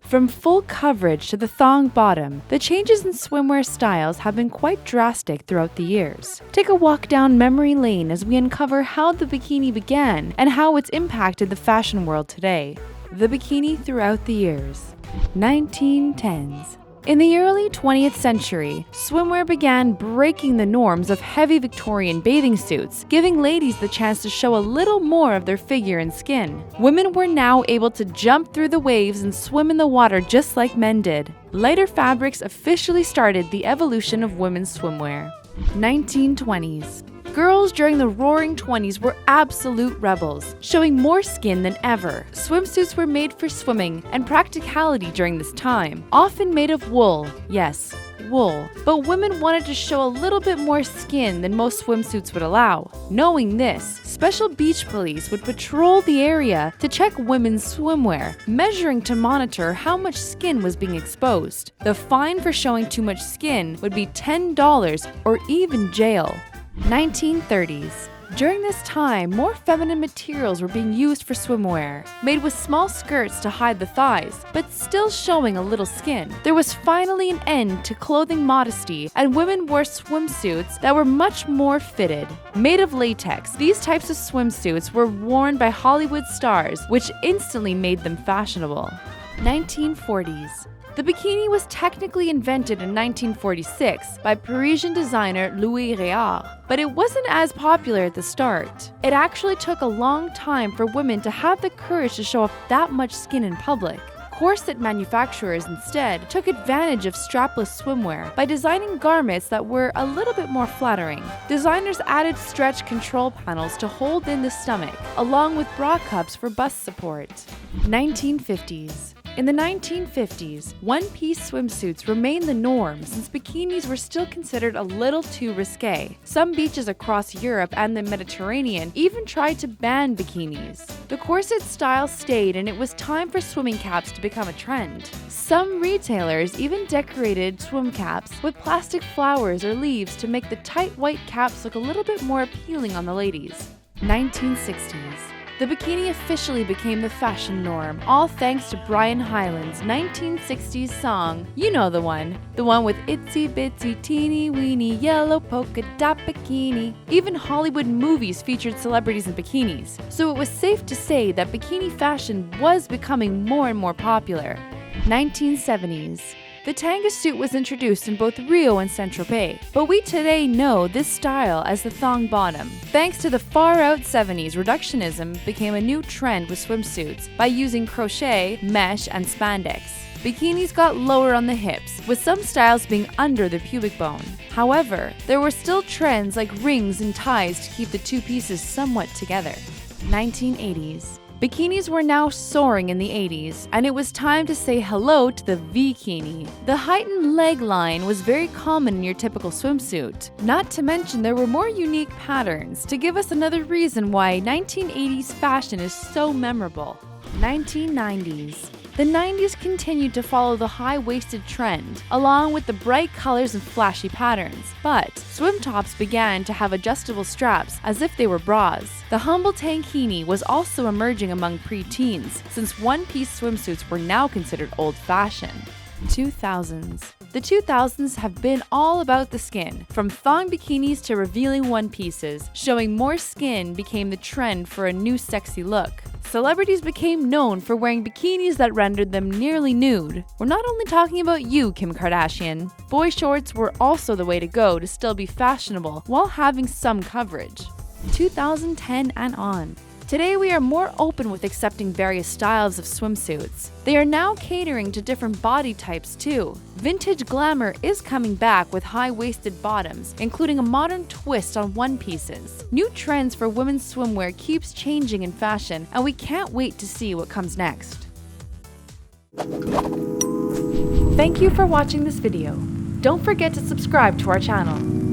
From full coverage to the thong bottom, the changes in swimwear styles have been quite drastic throughout the years. Take a walk down memory lane as we uncover how the bikini began and how it's impacted the fashion world today. The bikini throughout the years. 1910s. In the early 20th century, swimwear began breaking the norms of heavy Victorian bathing suits, giving ladies the chance to show a little more of their figure and skin. Women were now able to jump through the waves and swim in the water just like men did. Lighter fabrics officially started the evolution of women's swimwear. 1920s. Girls during the roaring 20s were absolute rebels, showing more skin than ever. Swimsuits were made for swimming and practicality during this time, often made of wool. Yes, wool. But women wanted to show a little bit more skin than most swimsuits would allow. Knowing this, special beach police would patrol the area to check women's swimwear, measuring to monitor how much skin was being exposed. The fine for showing too much skin would be $10 or even jail. 1930s. During this time, more feminine materials were being used for swimwear, made with small skirts to hide the thighs, but still showing a little skin. There was finally an end to clothing modesty, and women wore swimsuits that were much more fitted. Made of latex, these types of swimsuits were worn by Hollywood stars, which instantly made them fashionable. 1940s. The bikini was technically invented in 1946 by Parisian designer Louis Réard, but it wasn't as popular at the start. It actually took a long time for women to have the courage to show off that much skin in public. Corset manufacturers instead took advantage of strapless swimwear by designing garments that were a little bit more flattering. Designers added stretch control panels to hold in the stomach, along with bra cups for bust support. 1950s. In the 1950s, one-piece swimsuits remained the norm since bikinis were still considered a little too risque. Some beaches across Europe and the Mediterranean even tried to ban bikinis. The corset style stayed, and it was time for swimming caps to become a trend. Some retailers even decorated swim caps with plastic flowers or leaves to make the tight white caps look a little bit more appealing on the ladies. 1960s. The bikini officially became the fashion norm, all thanks to Brian Hyland's 1960s song, you know the one with itsy bitsy teeny weeny yellow polka dot bikini. Even Hollywood movies featured celebrities in bikinis, so it was safe to say that bikini fashion was becoming more and more popular. 1970s. The tanga suit was introduced in both Rio and Saint-Tropez, but we today know this style as the thong bottom. Thanks to the far-out 70s, reductionism became a new trend with swimsuits by using crochet, mesh, and spandex. Bikinis got lower on the hips, with some styles being under the pubic bone. However, there were still trends like rings and ties to keep the two pieces somewhat together. 1980s. Bikinis were now soaring in the 80s, and it was time to say hello to the bikini. The heightened leg line was very common in your typical swimsuit. Not to mention there were more unique patterns to give us another reason why 1980s fashion is so memorable. 1990s. The 90s continued to follow the high-waisted trend, along with the bright colors and flashy patterns. But swim tops began to have adjustable straps as if they were bras. The humble tankini was also emerging among pre-teens, since one-piece swimsuits were now considered old-fashioned. 2000s. The 2000s have been all about the skin. From thong bikinis to revealing one-pieces, showing more skin became the trend for a new sexy look. Celebrities became known for wearing bikinis that rendered them nearly nude. We're not only talking about you, Kim Kardashian. Boy shorts were also the way to go to still be fashionable while having some coverage. 2010 and on. Today we are more open with accepting various styles of swimsuits. They are now catering to different body types too. Vintage glamour is coming back with high-waisted bottoms, including a modern twist on one-pieces. New trends for women's swimwear keeps changing in fashion, and we can't wait to see what comes next. Thank you for watching this video. Don't forget to subscribe to our channel.